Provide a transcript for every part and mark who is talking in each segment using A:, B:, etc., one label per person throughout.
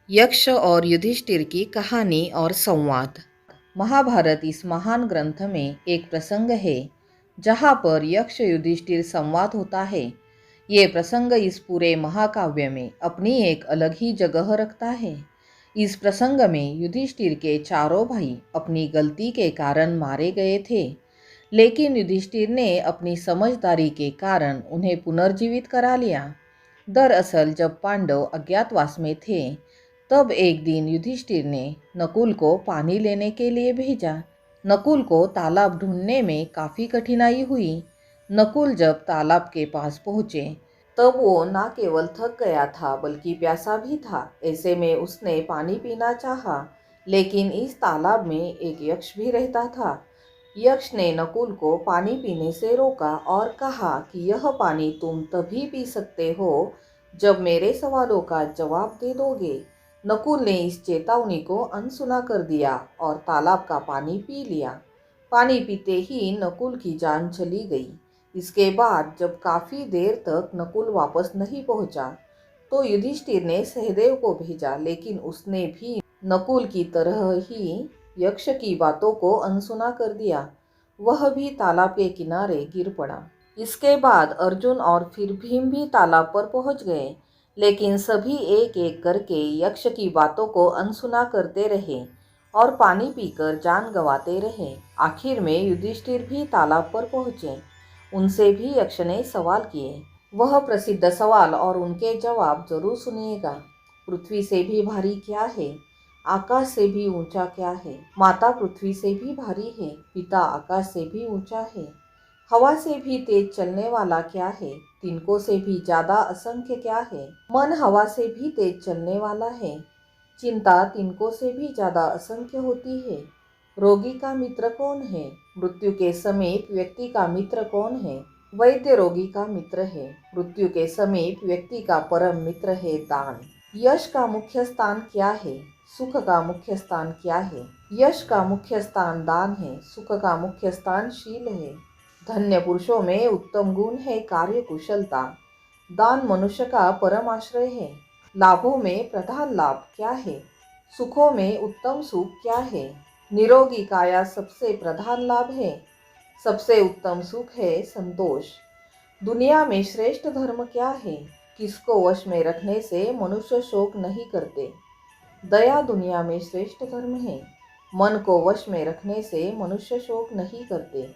A: यक्ष और युधिष्ठिर की कहानी और संवाद। महाभारत इस महान ग्रंथ में एक प्रसंग है जहाँ पर यक्ष युधिष्ठिर संवाद होता है। ये प्रसंग इस पूरे महाकाव्य में अपनी एक अलग ही जगह रखता है। इस प्रसंग में युधिष्ठिर के चारों भाई अपनी गलती के कारण मारे गए थे, लेकिन युधिष्ठिर ने अपनी समझदारी के कारण उन्हें पुनर्जीवित करा लिया। दरअसल जब पांडव अज्ञातवास में थे, तब एक दिन युधिष्ठिर ने नकुल को पानी लेने के लिए भेजा। नकुल को तालाब ढूंढने में काफ़ी कठिनाई हुई। नकुल जब तालाब के पास पहुँचे, तब वो न केवल थक गया था बल्कि प्यासा भी था। ऐसे में उसने पानी पीना चाहा, लेकिन इस तालाब में एक यक्ष भी रहता था। यक्ष ने नकुल को पानी पीने से रोका और कहा कि यह पानी तुम तभी पी सकते हो जब मेरे सवालों का जवाब दे दोगे। नकुल ने इस चेतावनी को अनसुना कर दिया और तालाब का पानी पी लिया। पानी पीते ही नकुल की जान चली गई। इसके बाद जब काफ़ी देर तक नकुल वापस नहीं पहुंचा, तो युधिष्ठिर ने सहदेव को भेजा, लेकिन उसने भी नकुल की तरह ही यक्ष की बातों को अनसुना कर दिया। वह भी तालाब के किनारे गिर पड़ा। इसके बाद अर्जुन और फिर भीम भी तालाब पर पहुंच गए, लेकिन सभी एक एक करके यक्ष की बातों को अनसुना करते रहे और पानी पीकर जान गंवाते रहे। आखिर में युधिष्ठिर भी तालाब पर पहुंचे। उनसे भी यक्ष ने सवाल किए। वह प्रसिद्ध सवाल और उनके जवाब जरूर सुनिएगा। पृथ्वी से भी भारी क्या है? आकाश से भी ऊंचा क्या है? माता पृथ्वी से भी भारी है, पिता आकाश से भी ऊंचा है। हवा से भी तेज चलने वाला क्या है? तिनकों से भी ज्यादा असंख्य क्या है? मन हवा से भी तेज चलने वाला है। चिंता तिनकों से भी ज्यादा असंख्य होती है। रोगी का मित्र कौन है? मृत्यु के समीप व्यक्ति का मित्र कौन है? वैद्य रोगी का मित्र है। मृत्यु के समीप व्यक्ति का परम मित्र है दान। यश का मुख्य स्थान क्या है? सुख का मुख्य स्थान क्या है? यश का मुख्य स्थान दान है, सुख का मुख्य स्थान शील है। धन्य पुरुषों में उत्तम गुण है कार्य कुशलता। दान मनुष्य का परम आश्रय है। लाभों में प्रधान लाभ क्या है? सुखों में उत्तम सुख क्या है? निरोगी काया सबसे प्रधान लाभ है। सबसे उत्तम सुख है संतोष। दुनिया में श्रेष्ठ धर्म क्या है? किसको वश में रखने से मनुष्य शोक नहीं करते? दया दुनिया में श्रेष्ठ धर्म है। मन को वश में रखने से मनुष्य शोक नहीं करते।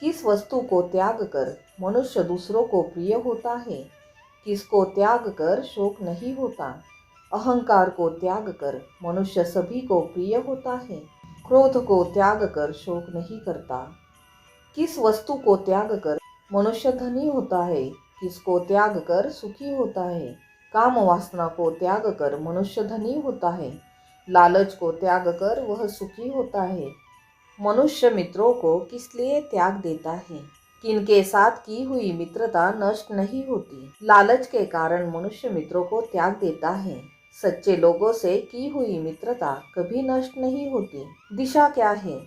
A: किस वस्तु को त्याग कर मनुष्य दूसरों को प्रिय होता है? किसको त्याग कर शोक नहीं होता? अहंकार को त्याग कर मनुष्य सभी को प्रिय होता है। क्रोध को त्याग कर शोक नहीं करता। किस वस्तु को त्याग कर मनुष्य धनी होता है? किसको त्याग कर सुखी होता है? काम वासना को त्याग कर मनुष्य धनी होता है। लालच को त्याग कर वह सुखी होता है। मनुष्य मित्रों को किस लिए त्याग देता है? किनके साथ की हुई मित्रता नष्ट नहीं होती। लालच के कारण मनुष्य मित्रों को त्याग देता है। सच्चे लोगों से की हुई मित्रता कभी नष्ट नहीं होती। दिशा क्या है?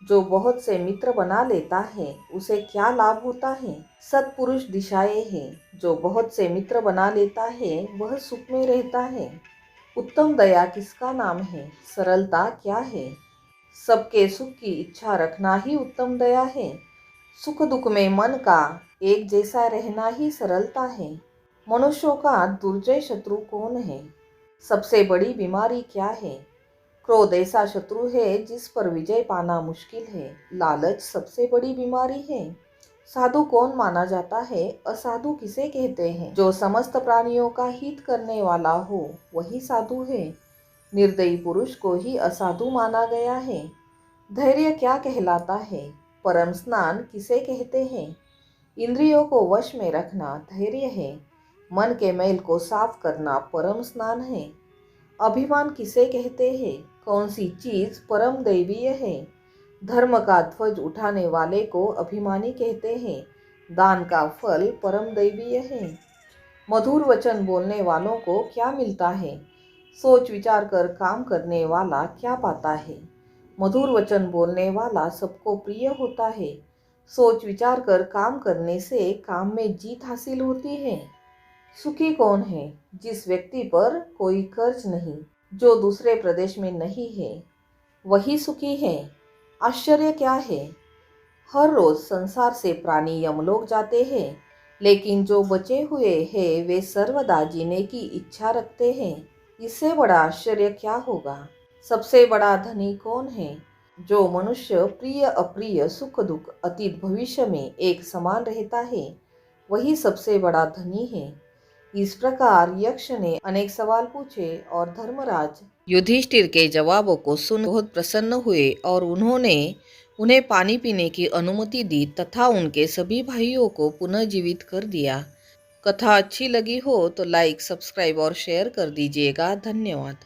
A: जो बहुत से मित्र बना लेता है उसे क्या लाभ होता है? सत्पुरुष दिशाएं हैं। जो बहुत से मित्र बना लेता है वह सुख में रहता है। उत्तम दया किसका नाम है? सरलता क्या है? सबके सुख की इच्छा रखना ही उत्तम दया है। सुख दुख में मन का एक जैसा रहना ही सरलता है। मनुष्यों का दुर्जय शत्रु कौन है? सबसे बड़ी बीमारी क्या है? क्रोध ऐसा शत्रु है जिस पर विजय पाना मुश्किल है। लालच सबसे बड़ी बीमारी है। साधु कौन माना जाता है? असाधु किसे कहते हैं? जो समस्त प्राणियों का हित करने वाला हो वही साधु है। निर्दयी पुरुष को ही असाधु माना गया है। धैर्य क्या कहलाता है? परम स्नान किसे कहते हैं? इंद्रियों को वश में रखना धैर्य है। मन के मैल को साफ करना परम स्नान है। अभिमान किसे कहते हैं? कौन सी चीज परम दैवीय है? धर्म का ध्वज उठाने वाले को अभिमानी कहते हैं। दान का फल परम दैवीय है। मधुर वचन बोलने वालों को क्या मिलता है? सोच विचार कर काम करने वाला क्या पाता है? मधुर वचन बोलने वाला सबको प्रिय होता है। सोच विचार कर काम करने से काम में जीत हासिल होती है। सुखी कौन है? जिस व्यक्ति पर कोई कर्ज नहीं, जो दूसरे प्रदेश में नहीं है वही सुखी है। आश्चर्य क्या है, हर रोज संसार से प्राणी यमलोक जाते हैं, लेकिन जो बचे हुए हैं वे सर्वदा जीने की इच्छा रखते हैं। इससे बड़ा आश्चर्य क्या होगा। सबसे बड़ा धनी कौन है? जो मनुष्य प्रिय अप्रिय सुख दुख अतीत भविष्य में एक समान रहता है, वही सबसे बड़ा धनी है। इस प्रकार यक्ष ने अनेक सवाल पूछे और धर्मराज युधिष्ठिर के जवाबों को सुन बहुत प्रसन्न हुए और उन्होंने उन्हें पानी पीने की अनुमति दी तथा उनके सभी भाइयों को पुनः जीवित कर दिया। कथा अच्छी लगी हो तो लाइक, सब्सक्राइब और शेयर कर दीजिएगा। धन्यवाद।